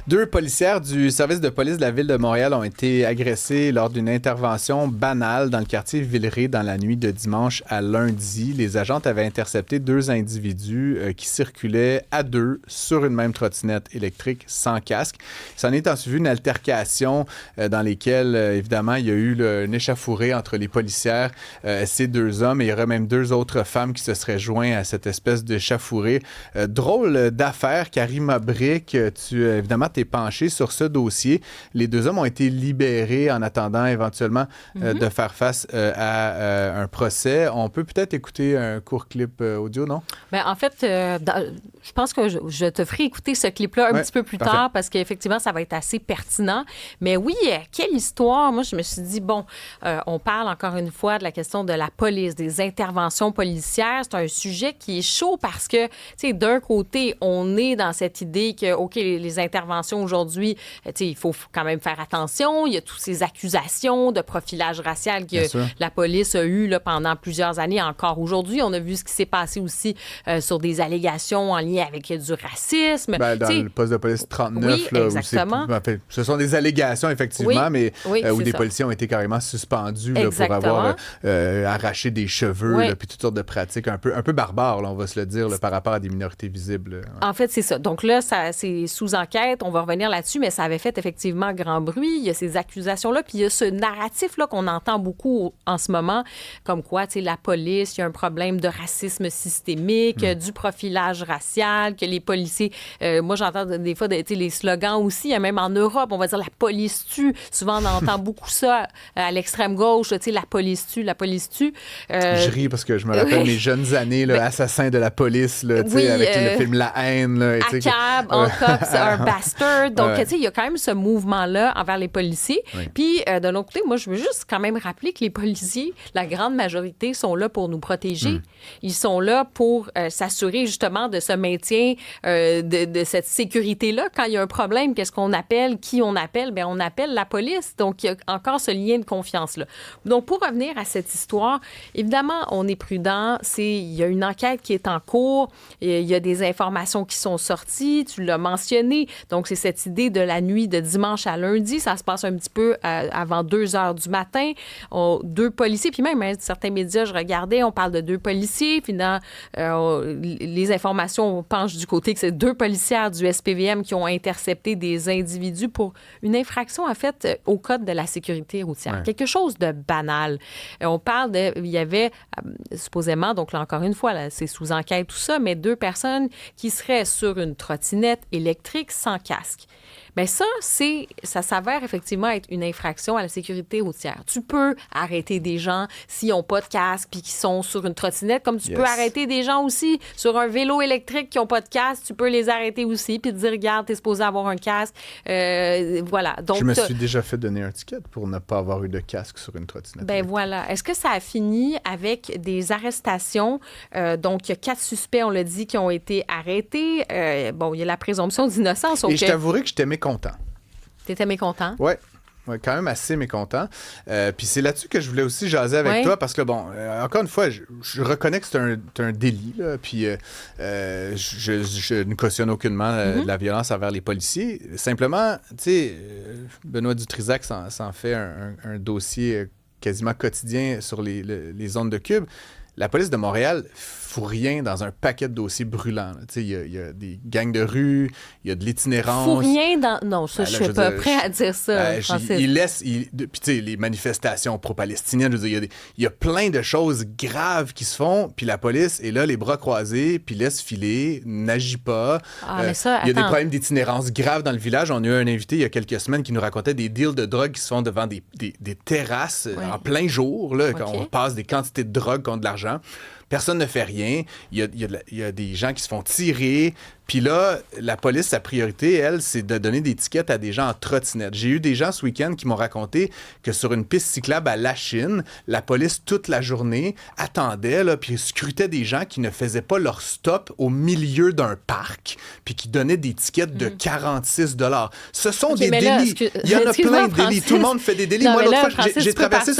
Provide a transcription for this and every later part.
Deux policières du service de police de la Ville de Montréal ont été agressées lors d'une intervention banale dans le quartier Villeray dans la nuit de dimanche à lundi. Les agentes avaient intercepté deux individus qui circulaient à deux sur une même trottinette électrique sans casque. Il s'en est ensuivi une altercation dans laquelle, évidemment, il y a eu une échauffourée entre les policières, ces deux hommes, et il y aurait même deux autres femmes qui se seraient joints à cette espèce d'échauffourée. Drôle d'affaire, Karima Brick, évidemment, t'es penché sur ce dossier. Les deux hommes ont été libérés en attendant éventuellement de faire face à un procès. On peut peut-être écouter un court clip audio, non? Bien, en fait, je pense que je te ferai écouter ce clip-là un petit peu plus tard parce qu'effectivement, ça va être assez pertinent. Mais oui, quelle histoire! Moi, je me suis dit, bon, on parle encore une fois de la question de la police, des interventions policières. C'est un sujet qui est chaud parce que, tu sais, d'un côté, on est dans cette idée que, OK, les interventions aujourd'hui, tu sais, il faut quand même faire attention. Il y a toutes ces accusations de profilage racial que la police a eues là, pendant plusieurs années. Encore aujourd'hui, on a vu ce qui s'est passé aussi sur des allégations en lien avec du racisme. Ben, dans le poste de police 39, oui, là, exactement. Ce sont des allégations, effectivement, mais où des policiers ont été carrément suspendus là, pour avoir arraché des cheveux, puis toutes sortes de pratiques un peu barbares, là, on va se le dire, là, par rapport à des minorités visibles. Ouais. En fait, c'est ça. Donc là, c'est sous enquête. On va revenir là-dessus, mais ça avait fait effectivement grand bruit. Il y a ces accusations-là, puis il y a ce narratif-là qu'on entend beaucoup en ce moment, comme quoi, tu sais, la police, il y a un problème de racisme systémique, du profilage racial, que les policiers... moi, j'entends des fois les slogans aussi, même en Europe, on va dire « la police tue ». Souvent, on entend beaucoup ça à l'extrême gauche, tu sais, « la police tue, la police tue ». Je ris parce que je me rappelle mes jeunes années, là, assassin de la police, là, avec le film La haine. Là, ACAB, All Cops Are Bastards. Donc, tu sais, il y a quand même ce mouvement-là envers les policiers. Puis, de l'autre côté, moi, je veux juste quand même rappeler que les policiers, la grande majorité, sont là pour nous protéger. Ils sont là pour s'assurer justement de ce maintien, de cette sécurité-là. Quand il y a un problème, qu'est-ce qu'on appelle? Qui on appelle? Bien, on appelle la police. Donc, il y a encore ce lien de confiance-là. Donc, pour revenir à cette histoire, évidemment, on est prudent. Il y a une enquête qui est en cours. Il y a des informations qui sont sorties. Tu l'as mentionné. Donc, c'est cette idée de la nuit de dimanche à lundi. Ça se passe un petit peu avant 2 heures du matin. Deux policiers, puis même certains médias, je regardais, on parle de deux policiers. Puis les informations penchent du côté que c'est deux policières du SPVM qui ont intercepté des individus pour une infraction, en fait, au code de la sécurité routière. Ouais. Quelque chose de banal. On parle il y avait supposément, donc là, encore une fois, là, c'est sous enquête tout ça, mais deux personnes qui seraient sur une trottinette électrique sans casque. Bien, ça s'avère effectivement être une infraction à la sécurité routière. Tu peux arrêter des gens s'ils n'ont pas de casque puis qui sont sur une trottinette, comme tu peux arrêter des gens aussi sur un vélo électrique qui n'ont pas de casque. Tu peux les arrêter aussi puis te dire, regarde, t'es supposé avoir un casque. Voilà. Donc, je me suis déjà fait donner un ticket pour ne pas avoir eu de casque sur une trottinette. Ben voilà. Est-ce que ça a fini avec des arrestations? Donc, il y a 4 suspects, on l'a dit, qui ont été arrêtés. Bon, il y a la présomption d'innocence. Et je t'avouerai que j'étais mécontent. T'étais mécontent? Oui. Ouais, quand même assez mécontent. Puis c'est là-dessus que je voulais aussi jaser avec toi parce que, bon, encore une fois, je reconnais que c'est un délit, là, puis je ne cautionne aucunement la violence envers les policiers. Simplement, tu sais, Benoît Dutrisac s'en fait un dossier quasiment quotidien sur les ondes de Cube. La police de Montréal fout rien dans un paquet de dossiers brûlants. Il y a des gangs de rue, il y a de l'itinérance. Fout rien dans... Non, ça, je suis pas prêt à dire ça. Il laisse... Puis, tu sais, les manifestations pro-palestiniennes, je veux dire, il y a plein de choses graves qui se font, puis la police est là, les bras croisés, puis laisse filer, n'agit pas. Mais ça, il y a des problèmes d'itinérance graves dans le village. On a eu un invité il y a quelques semaines qui nous racontait des deals de drogue qui se font devant des terrasses en plein jour, là, quand on passe des quantités de drogue contre de l'argent. Personne ne fait rien. Il y a des gens qui se font tirer. Puis là, la police, sa priorité, elle, c'est de donner des tickets à des gens en trottinette. J'ai eu des gens ce week-end qui m'ont raconté que sur une piste cyclable à Lachine, la police, toute la journée, attendait, là, puis scrutait des gens qui ne faisaient pas leur stop au milieu d'un parc, puis qui donnaient des tickets de 46 $. Ce sont des délits. Il y en a plein de délits. Tout le monde fait des délits. Non, moi, l'autre fois, j'ai traversé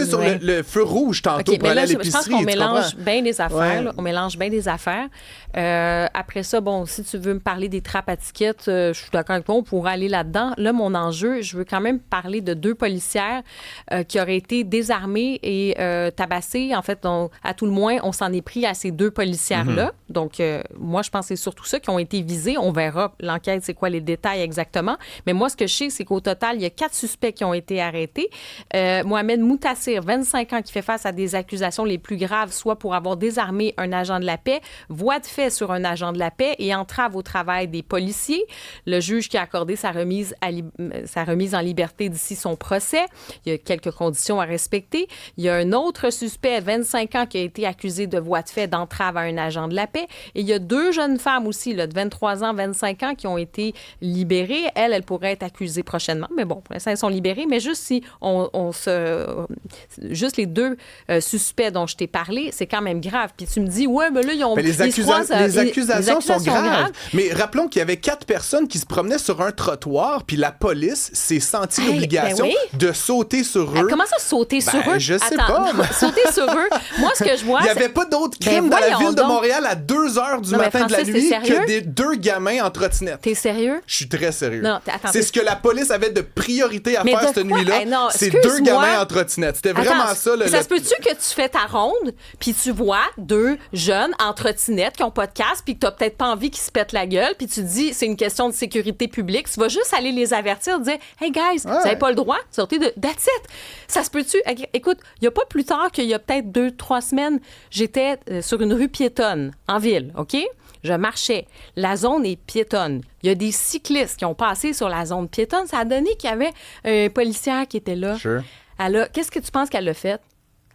sur le feu rouge tantôt pour aller à l'épicerie. Tu mélange bien des affaires. Là. On mélange bien des affaires. Après ça, bon, si tu veux me parler des trappes à tickets, je suis d'accord avec toi, on pourrait aller là-dedans. Là, mon enjeu, je veux quand même parler de 2 policières qui auraient été désarmées et tabassées. En fait, à tout le moins, on s'en est pris à ces 2 policières-là. Donc, moi, je pense que c'est surtout ça qui ont été visés. On verra l'enquête, c'est quoi les détails exactement. Mais moi, ce que je sais, c'est qu'au total, il y a 4 suspects qui ont été arrêtés. Mohamed Moutassir, 25 ans, qui fait face à des accusations les plus graves, soit pour avoir désarmé un agent de la paix, voie de fait sur un agent de la paix et entrave au travail des policiers. Le juge qui a accordé sa remise en liberté d'ici son procès. Il y a quelques conditions à respecter. Il y a un autre suspect, 25 ans, qui a été accusé de voie de fait d'entrave à un agent de la paix. Et il y a 2 jeunes femmes aussi, là, de 23 ans, 25 ans, qui ont été libérées. Elles pourraient être accusées prochainement. Mais bon, pour l'instant, elles sont libérées. Mais juste si juste les 2 suspects dont je t'ai parlé, c'est quand même grave. Puis tu me dis, ouais, mais là, ils ont... Mais les accusations sont graves. Mais rappelons qu'il y avait 4 personnes qui se promenaient sur un trottoir, puis la police s'est sentie l'obligation de sauter sur eux. Comment ça, sauter sur eux? Je sais pas. Sauter sur eux. Moi, ce que je vois, il n'y avait pas d'autres crimes dans la ville de Montréal à 2 heures du matin de la nuit que des 2 gamins en trottinette. T'es sérieux? Je suis très sérieux. Non, attends, c'est ce que la police avait de priorité à faire cette nuit-là. C'est 2 gamins en trottinette. C'était vraiment ça. Ça se peut-tu que tu fais ta ronde, puis tu vois 2 jeunes en trottinette qui n'ont pas de casque, puis que tu n'as peut-être pas envie qu'ils se pètent la gueule, puis tu dis c'est une question de sécurité publique. Tu vas juste aller les avertir, dire hey guys, vous n'avez pas le droit, sortez de. That's it. Ça se peut-tu? Écoute, il n'y a pas plus tard qu'il y a peut-être 2-3 semaines, j'étais sur une rue piétonne en ville, OK? Je marchais. La zone est piétonne. Il y a des cyclistes qui ont passé sur la zone piétonne. Ça a donné qu'il y avait un policière qui était là. Sure. Qu'est-ce que tu penses qu'elle a fait?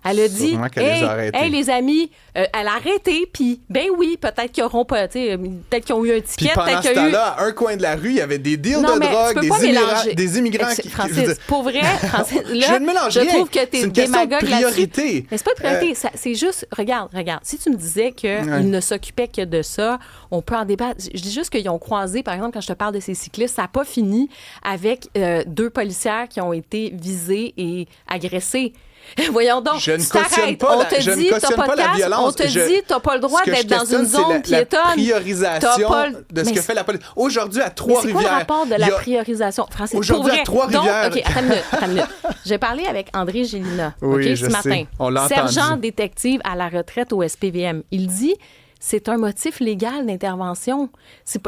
Elle a dit, hey, les amis, elle a arrêté, puis ben oui, peut-être qu'ils auront pas, peut-être qu'ils ont eu un ticket. Puis pendant ce temps-là, à un coin de la rue, il y avait des deals de drogue, des immigrants qui... Francis, pour vrai, Francis, là, je ne mélange rien. Je trouve que t'es démagogue priorité. Mais c'est pas de priorité, c'est juste, regarde, si tu me disais qu'ils ne s'occupaient que de ça, on peut en débattre. Je dis juste qu'ils ont croisé, par exemple, quand je te parle de ces cyclistes, ça n'a pas fini avec 2 policières qui ont été visées et agressées. Voyons donc, je ne cautionne pas la violence. On te dit, tu n'as pas le droit d'être dans une zone piétonne. La priorisation de ce que fait la police. Aujourd'hui, à Trois-Rivières... C'est quoi le rapport de la priorisation? Francis, aujourd'hui, à Trois-Rivières... OK, attends une minute. J'ai parlé avec André Gélina ce matin. On l'a entendu. Sergent détective à la retraite au SPVM. Il dit... C'est un motif légal d'intervention.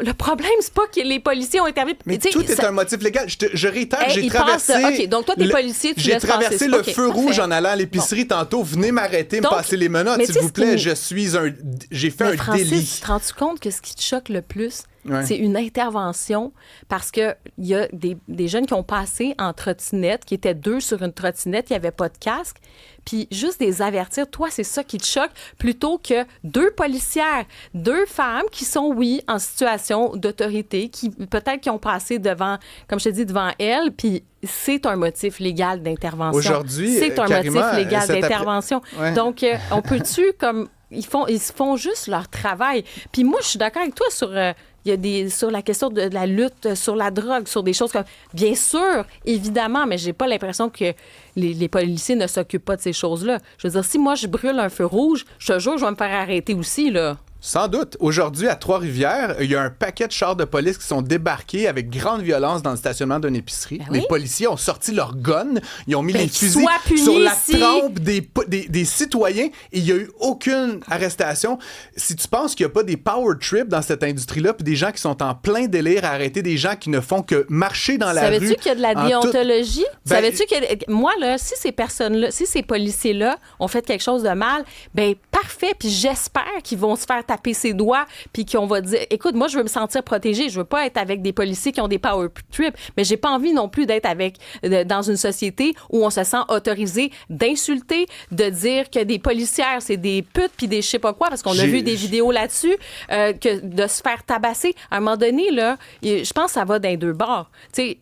Le problème, c'est pas que les policiers ont intervenu. Mais tout est un motif légal. Je réitère, j'ai traversé... OK, donc toi, t'es policier, tu laisses passer. J'ai traversé le feu rouge en allant à l'épicerie tantôt. Venez m'arrêter, me passer les menottes, s'il vous plaît. J'ai fait un délit. Tu te rends compte que ce qui te choque le plus, c'est une intervention parce qu'il y a des jeunes qui ont passé en trottinette, qui étaient 2 sur une trottinette, il n'y avait pas de casque. Puis juste des avertir, toi, c'est ça qui te choque, plutôt que 2 policières, 2 femmes qui sont, oui, en situation d'autorité, qui peut-être qui ont passé devant, comme je te dis, devant elles, puis c'est un motif légal d'intervention. Aujourd'hui, c'est un motif légal d'intervention. Donc, on peut-tu, comme, ils font juste leur travail. Puis moi, je suis d'accord avec toi sur... sur la question de la lutte sur la drogue, sur des choses comme... Bien sûr, évidemment, mais j'ai pas l'impression que les policiers ne s'occupent pas de ces choses-là. Je veux dire, si moi, je brûle un feu rouge, je te jure, je vais me faire arrêter aussi, là. Sans doute. Aujourd'hui, à Trois-Rivières, il y a un paquet de chars de police qui sont débarqués avec grande violence dans le stationnement d'une épicerie. Ben oui. Les policiers ont sorti leurs guns, ils ont mis les fusils sur la trempe des citoyens et il n'y a eu aucune arrestation. Si tu penses qu'il n'y a pas des power trips dans cette industrie-là, puis des gens qui sont en plein délire à arrêter des gens qui ne font que marcher dans la rue... Savais-tu qu'il y a de la déontologie? Savais-tu que... Moi, là, si ces personnes-là, si ces policiers-là ont fait quelque chose de mal, ben parfait, puis j'espère qu'ils vont se faire taper ses doigts, puis qu'on va dire, écoute, moi, je veux me sentir protégée. Je veux pas être avec des policiers qui ont des power trips, mais j'ai pas envie non plus d'être dans une société où on se sent autorisé d'insulter, de dire que des policières, c'est des putes, puis des je sais pas quoi, parce qu'on a vu des vidéos là-dessus, que de se faire tabasser. À un moment donné, là, je pense que ça va dans les 2 bords. Tu sais,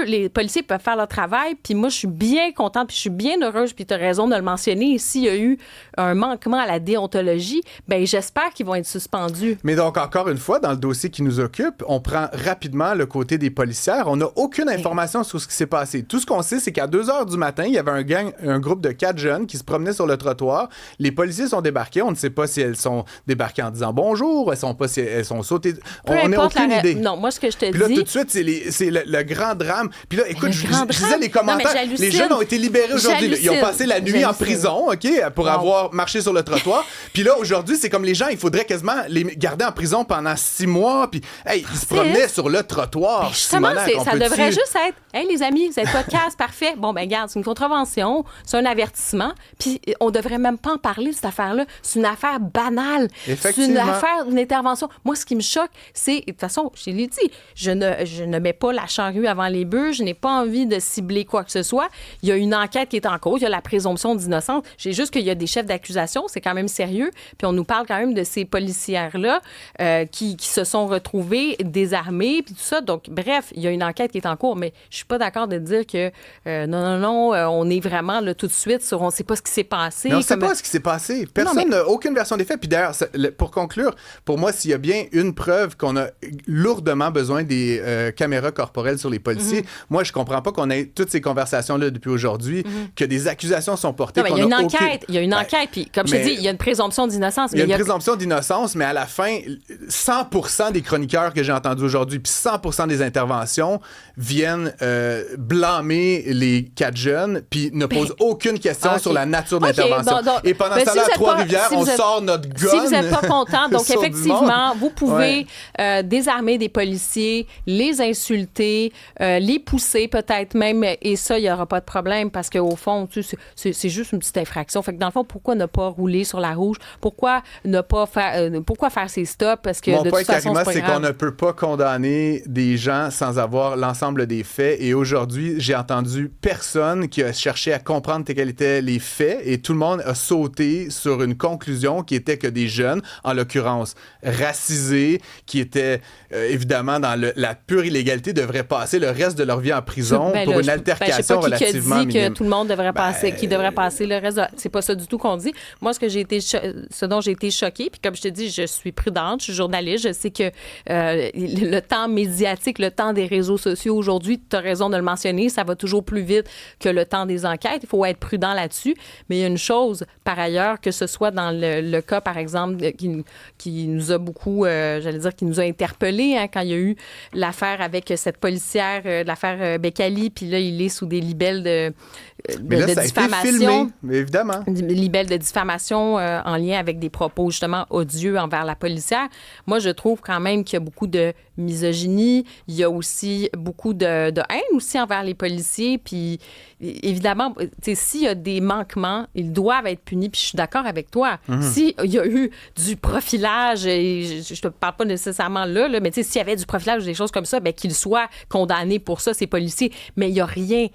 les policiers peuvent faire leur travail, puis moi, je suis bien contente, puis je suis bien heureuse, puis tu as raison de le mentionner. S'il y a eu un manquement à la déontologie, ben j'espère qu'ils vont être suspendus. Mais donc, encore une fois, dans le dossier qui nous occupe, on prend rapidement le côté des policières. On n'a aucune information sur ce qui s'est passé. Tout ce qu'on sait, c'est qu'à 2 heures du matin, il y avait un groupe de 4 jeunes qui se promenaient sur le trottoir. Les policiers sont débarqués. On ne sait pas si elles sont débarquées en disant bonjour, elles sont sautées. On n'a aucune idée. Non, moi, ce que je te dis... Puis là, tout de suite, c'est le grand drame. Puis là, écoute, je lisais les commentaires. Non, les jeunes ont été libérés aujourd'hui. Ils ont passé la nuit en prison, OK, pour avoir marché sur le trottoir. Puis là, aujourd'hui, c'est comme les gens, il faudrait quasiment les garder en prison pendant 6 mois. Puis, hey, ils se promenaient sur le trottoir. Justement, ça devrait juste être, hey, les amis, vous n'êtes pas de casse, parfait. Bon, ben, regarde, c'est une contravention, c'est un avertissement. Puis, on devrait même pas en parler de cette affaire-là. C'est une affaire banale. C'est une affaire d'une intervention. Moi, ce qui me choque, c'est, de toute façon, je l'ai dit, je ne mets pas la charrue avant les bœufs. Je n'ai pas envie de cibler quoi que ce soit. Il y a une enquête qui est en cours. Il y a la présomption d'innocence. J'ai juste qu'il y a des chefs d'accusation. C'est quand même sérieux. Puis on nous parle quand même de ces policières-là qui se sont retrouvées désarmées, puis tout ça. Donc, bref, il y a une enquête qui est en cours, mais je suis pas d'accord de dire que non, on est vraiment là tout de suite sur on sait pas ce qui s'est passé. Mais on sait pas ce qui s'est passé. Personne n'a aucune version des faits. Puis d'ailleurs, pour conclure, pour moi, s'il y a bien une preuve qu'on a lourdement besoin des caméras corporelles sur les policiers, moi, je comprends pas qu'on ait toutes ces conversations-là depuis aujourd'hui, que des accusations sont portées. Non, mais il y a une enquête. Il y a une enquête. Puis, comme je te dis, il y a une présomption d'innocence. Il y a une présomption d'innocence, mais à la fin, 100% des chroniqueurs que j'ai entendus aujourd'hui, puis 100% des interventions viennent blâmer les 4 jeunes, puis ne posent aucune question sur la nature de l'intervention. Et pendant ce temps-là, à Trois-Rivières, on sort notre gun. Si vous n'êtes pas content, donc effectivement, vous pouvez désarmer des policiers, les insulter, les pousser peut-être même, et ça, il n'y aura pas de problème parce qu'au fond, c'est juste une petite infraction. Fait que dans le fond, pourquoi ne pas rouler sur la rouge? Pourquoi ne pas faire... pourquoi faire ces stops? Parce que mon de point, toute façon, Karima, c'est c'est pas grave. qu'on ne peut pas condamner des gens sans avoir l'ensemble des faits. Et aujourd'hui, j'ai entendu personne qui a cherché à comprendre quels étaient les faits et tout le monde a sauté sur une conclusion qui était que des jeunes, en l'occurrence racisés, qui étaient évidemment dans la pure illégalité, devraient passer le reste de leur vie en prison pour une altercation relativement minime. Je sais pas qui a dit que tout le monde devrait passer, qui devrait passer le reste. C'est pas ça du tout qu'on dit. Moi, ce dont j'ai été choquée, puis comme je te dis, je suis prudente, je suis journaliste, je sais que le temps médiatique, le temps des réseaux sociaux aujourd'hui, tu as raison de le mentionner, ça va toujours plus vite que le temps des enquêtes. Il faut être prudent là-dessus. Mais il y a une chose, par ailleurs, que ce soit dans le cas, par exemple, qui nous a beaucoup, qui nous a interpellés quand il y a eu l'affaire avec cette policière, l'affaire Bécali, puis là, il est sous des libelles de ça diffamation. A été filmé, évidemment. Libelle de diffamation en lien avec des propos justement odieux envers la policière. Moi, je trouve quand même qu'il y a beaucoup de misogynie. Il y a aussi beaucoup de haine aussi envers les policiers. Puis, évidemment, s'il y a des manquements, ils doivent être punis. Puis, je suis d'accord avec toi. S'il y a eu du profilage, et je ne te parle pas nécessairement là mais s'il y avait du profilage ou des choses comme ça, ben, qu'ils soient condamnés pour ça, ces policiers. Mais il n'y a rien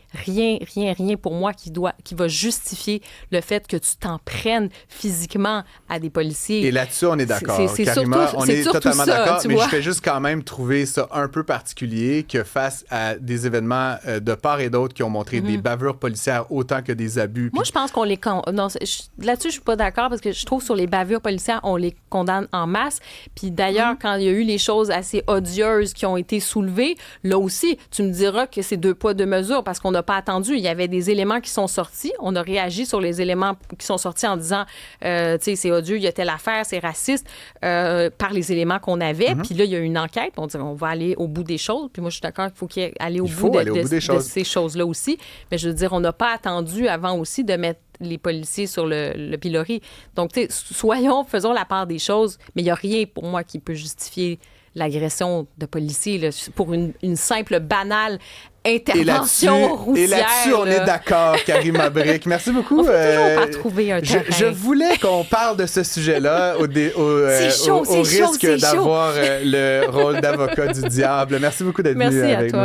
pour moi qui va justifier le fait que tu t'en prennes physiquement à des policiers. Et là-dessus, on est d'accord. Karima, on est totalement d'accord. Mais je fais juste quand même trouver ça un peu particulier que face à des événements de part et d'autre qui ont montré des bavures policières autant que des abus. Moi, je pense qu'on les... là-dessus, je suis pas d'accord parce que je trouve sur les bavures policières, on les condamne en masse. Puis d'ailleurs, quand il y a eu les choses assez odieuses qui ont été soulevées, là aussi, tu me diras que c'est 2 poids, 2 mesures parce qu'on n'a pas attendu. Il y avait des éléments qui sont sortis. On a réagi sur les éléments qui sont sortis en disant, tu sais, c'est odieux, il y a telle affaire, c'est raciste, par les éléments qu'on avait. Puis là, il y a une enquête. On dit, on va aller au bout des choses. Puis moi, je suis d'accord qu'il faut qu'il y ait aller au bout de ces choses-là aussi. Mais je veux dire, on n'a pas attendu avant aussi de mettre les policiers sur le pilori. Donc, tu sais, faisons la part des choses, mais il n'y a rien pour moi qui peut justifier l'agression de policiers là, pour une simple, banale intervention routière. Et là-dessus, on est d'accord, Karima Brick. Merci beaucoup. On peut toujours pas trouver un terrain. Je voulais qu'on parle de ce sujet-là au risque d'avoir le rôle d'avocat du diable. Merci beaucoup d'être venu avec nous.